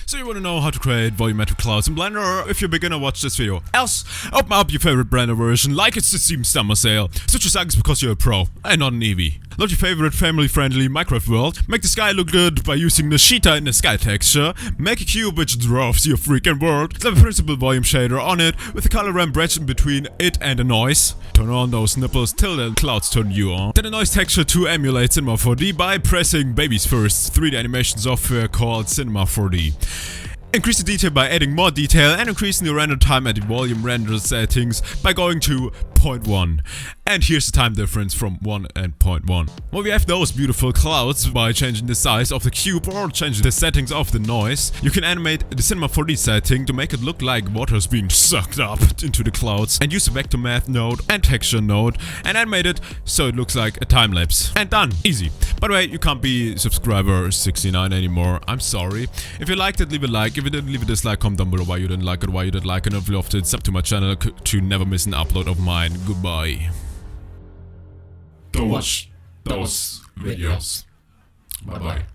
So you want to know how to create volumetric clouds in Blender? If you're a beginner, watch this video. Else, open up your favorite Blender version like it's the Steam Summer Sale. Switch your settings because you're a pro and not an Eevee. Load your favorite family-friendly Minecraft world. Make the sky look good by using the cheetah in the sky texture. Make a cube which dwarfs your freaking world. Slap a principal volume shader on it with a color ramp bridge in between it and the noise. Turn on those nipples till the clouds turn you on. Then the noise texture to emulate Cinema 4D by pressing Baby's first 3D animation software called Cinema 4D. Increase the detail by adding more detail and increasing the render time at the volume render settings by going to 0.1. And here's the time difference from 1 and 0.1. Well, we have those beautiful clouds by changing the size of the cube or changing the settings of the noise. You can animate the Cinema 4D setting to make it look like water's being sucked up into the clouds, and use the vector math node and texture node and animate it so it looks like a time lapse. And done. Easy. By the way, you can't be subscriber 69 anymore. I'm sorry. If you liked it, leave a like. If you didn't, leave a dislike. Comment down below why you didn't like it, why you didn't like it, and if you loved it, sub to my channel to never miss an upload of mine. Goodbye. Don't watch those videos. Bye bye.